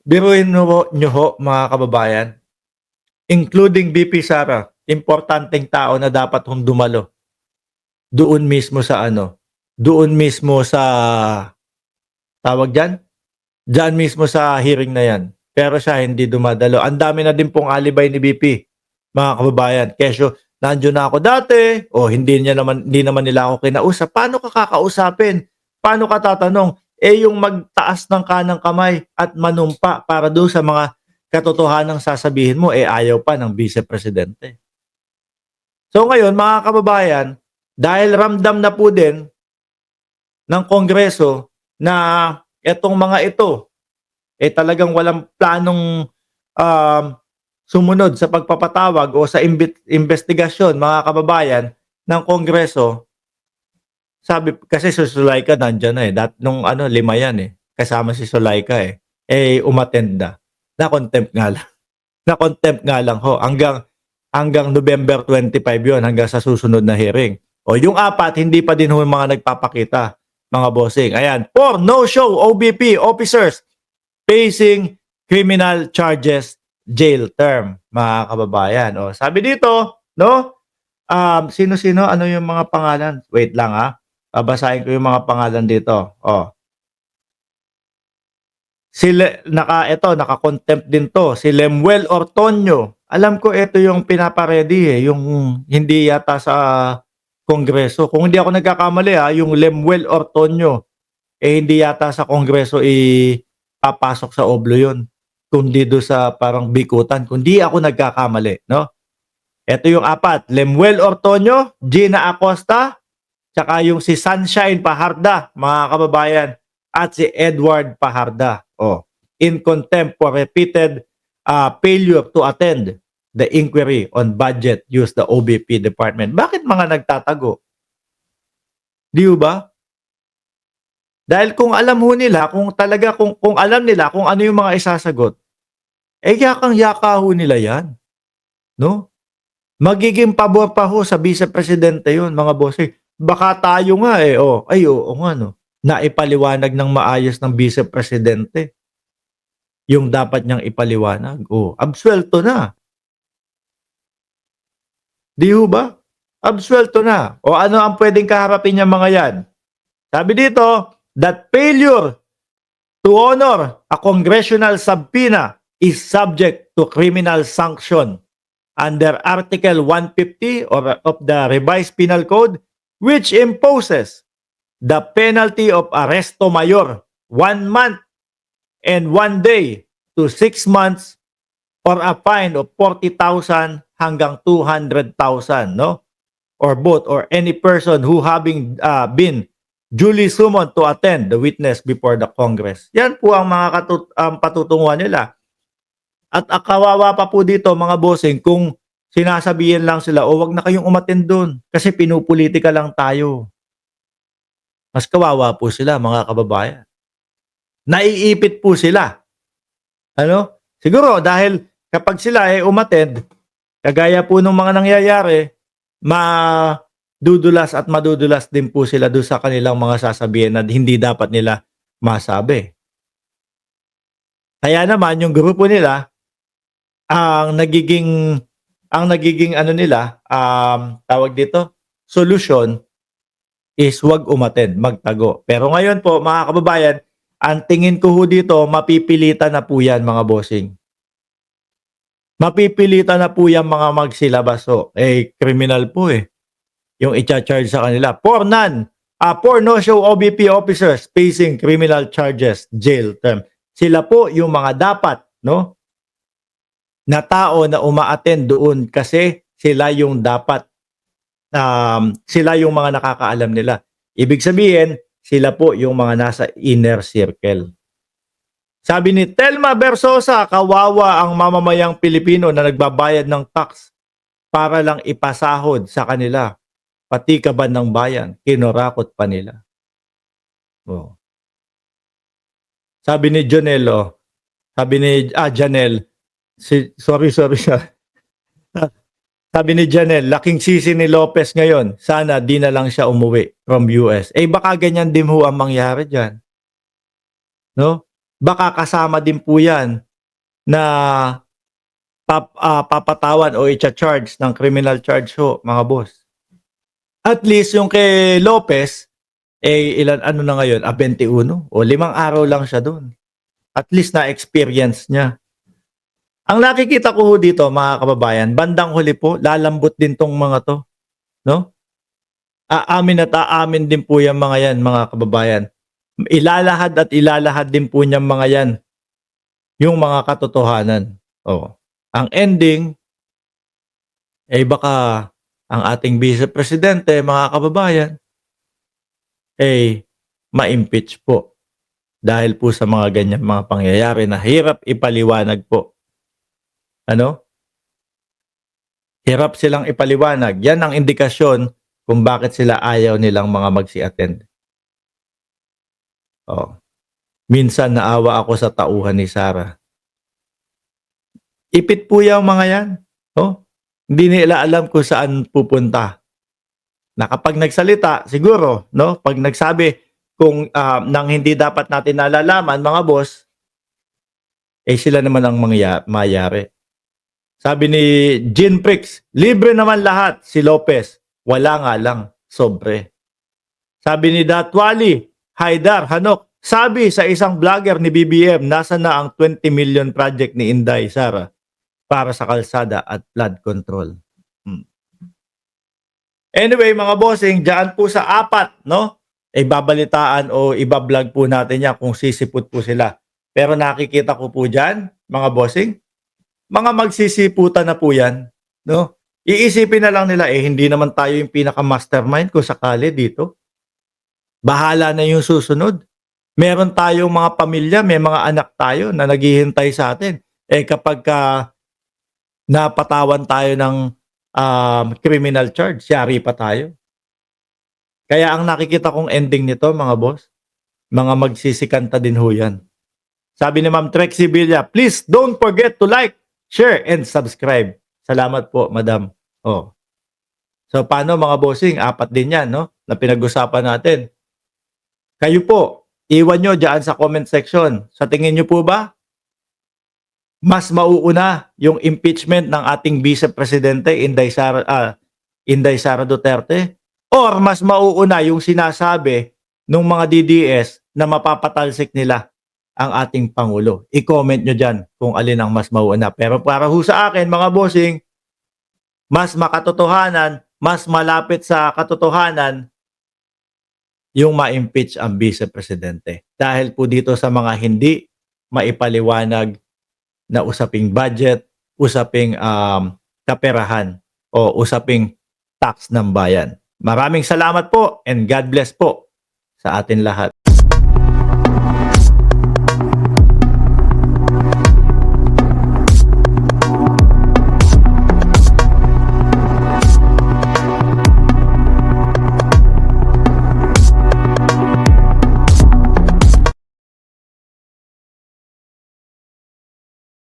Biruin nyo ho, mga kababayan, including BP Sara, importanteng tao na dapat hong dumalo doon mismo sa doon mismo sa, tawag dyan, dyan mismo sa hearing na yan. Pero siya hindi dumadalo. Ang dami na din pong alibay ni BP, mga kababayan. Kesyo, nandiyo na ako dati, o hindi naman nila ako kinausap. Paano ka kakausapin? Paano ka tatanong? Yung magtaas ng kanang kamay at manumpa para doon sa mga katotohanang sasabihin mo, ayaw pa ng Vice Presidente. So ngayon, mga kababayan, dahil ramdam na po din ng Kongreso na etong mga ito, talagang walang planong sumunod sa pagpapatawag o sa investigasyon, mga kababayan, ng Kongreso. Sabi, kasi si Sulaika nandyan na nung 5 yan kasama si Sulaika umattend na. Na-contempt nga lang. Na-contempt nga lang ho. Hanggang November 25 yon, hanggang sa susunod na hearing. O yung 4, hindi pa din ho mga nagpapakita, mga bossing. Ayan, for no-show OBP officers facing criminal charges, jail term, mga kababayan. O, sabi dito, no? Sino-sino, ano yung mga pangalan? Wait lang babasahin ko yung mga pangalan dito. O. Naka-contempt din to. Si Lemuel Ortonio. Alam ko ito yung pinaparedy yung hindi yata sa Kongreso. Kung hindi ako nagkakamali yung Lemuel Ortonio, hindi yata sa Kongreso papasok sa oblo yun. Kundi do sa parang bikutan. Kundi ako nagkakamali, no? Ito yung 4. Lemuel Ortonio, Gina Acosta, tsaka yung si Sunshine Paharda, mga kababayan, at si Edward Paharda. In contempt for repeated failure to attend the inquiry on budget used the OBP department. Bakit mga nagtatago? Di ba? Dahil kung alam ho nila, kung alam nila kung ano yung mga isasagot, yakang-yaka ho nila yan. No? Magiging pabor pa ho sa Vice Presidente yun, mga bossing. Baka tayo nga oo nga no. Naipaliwanag ng maayos ng Vice Presidente yung dapat niyang ipaliwanag. Absuelto na. Di ho ba? Absuelto na. O ano ang pwedeng kaharapin niya mga yan? Sabi dito, that failure to honor a congressional subpoena is subject to criminal sanction under Article 150 of the Revised Penal Code, which imposes the penalty of arresto mayor 1 month and 1 day to 6 months or a fine of 40,000 hanggang 200,000, no? Or both, or any person who having been duly summoned to attend the witness before the Congress. Yan po ang mga patutunguhan nila. At kawawa pa po dito, mga bossing, kung sinasabihin lang sila, wag na kayong umattend doon kasi pinupolitika lang tayo. Mas kawawa po sila, mga kababayan. Naiipit po sila. Siguro dahil kapag sila umattend, kagaya po ng mga nangyayari, madudulas at madudulas din po sila doon sa kanilang mga sasabihin na hindi dapat nila masabi. Kaya naman yung grupo nila, ang nagiging tawag dito, solution is wag umattend, magtago. Pero ngayon po, mga kababayan, ang tingin ko ho dito, mapipilitan na po yan, mga bossing. Mapipilitan na po yan mga magsilabas. Criminal po yung i-charge sa kanila. For no-show OBP officers facing criminal charges, jail term. Sila po yung mga dapat, no? Na tao na uma-attend doon kasi sila yung dapat, sila yung mga nakakaalam nila. Ibig sabihin, sila po yung mga nasa inner circle. Sabi ni Telma Bersosa, kawawa ang mamamayang Pilipino na nagbabayad ng tax para lang ipasahod sa kanila. Pati kaban ng bayan, kinurakot pa nila. Sabi ni Janelle, sorry. Sabi ni Janelle, laking sisi ni Lopez ngayon. Sana di na lang siya umuwi from US. Baka ganyan din ho ang mangyari dyan. No? baka kasama din po yan na papatawan o i-charge ng criminal charge ho, mga boss. At least yung kay Lopez, ilan ano na ngayon, 21 o 5 araw lang siya doon. At least na-experience niya. Ang nakikita ko ho dito, mga kababayan, bandang huli po, lalambot din tong mga to, no? Aamin at aamin din po yung mga yan, mga kababayan. Ilalahad din po niyang mga yan, yung mga katotohanan. Oh. Ang ending, baka ang ating Vice Presidente, mga kababayan, ma-impeach po. Dahil po sa mga ganyan mga pangyayari na hirap ipaliwanag po. Ano? Hirap silang ipaliwanag. Yan ang indikasyon kung bakit sila ayaw nilang mga magsi-attend. Oh. Minsan naawa ako sa tauhan ni Sarah. Ipit po yung mga yan. Oh. Hindi nila alam kung saan pupunta. Na kapag nagsalita, siguro, no? Pag nagsabi kung nang hindi dapat natin nalalaman, mga boss, sila naman ang mayari. Sabi ni Jean Prix, libre naman lahat si Lopez. Wala nga lang, sobre. Sabi ni Datwali, Haidar, Hanok, sabi sa isang vlogger ni BBM, nasa na ang 20 million project ni Inday Sara para sa kalsada at flood control. Anyway, mga bossing, dyan po sa 4, no? Babalitaan o ibablog po natin yan kung sisiput po sila. Pero nakikita ko po dyan, mga bossing, mga magsisiputan na po yan, no? Iisipin na lang nila, hindi naman tayo yung pinaka-mastermind kung sakali dito. Bahala na yung susunod. Meron tayong mga pamilya, may mga anak tayo na naghihintay sa atin. Kapag napatawan tayo ng criminal charge, yari pa tayo. Kaya ang nakikita kong ending nito, mga boss, mga magsisikanta din ho yan. Sabi ni Ma'am Trexie Villa, please don't forget to like, share, and subscribe. Salamat po, Madam. Oh. So, paano mga bossing? 4 din yan, no? Na pinag-usapan natin. Kayo po, iwan nyo dyan sa comment section. Sa tingin nyo po ba, mas mauuna yung impeachment ng ating Vice Presidente, Inday Sara Duterte? Or mas mauuna yung sinasabi ng mga DDS na mapapatalsik nila ang ating Pangulo? I-comment nyo dyan kung alin ang mas mauuna. Pero para ho sa akin, mga bossing, mas makatotohanan, mas malapit sa katotohanan yung ma-impeach ang Vice Presidente. Dahil po dito sa mga hindi maipaliwanag na usaping budget, usaping kaperahan, o usaping tax ng bayan. Maraming salamat po and God bless po sa atin lahat.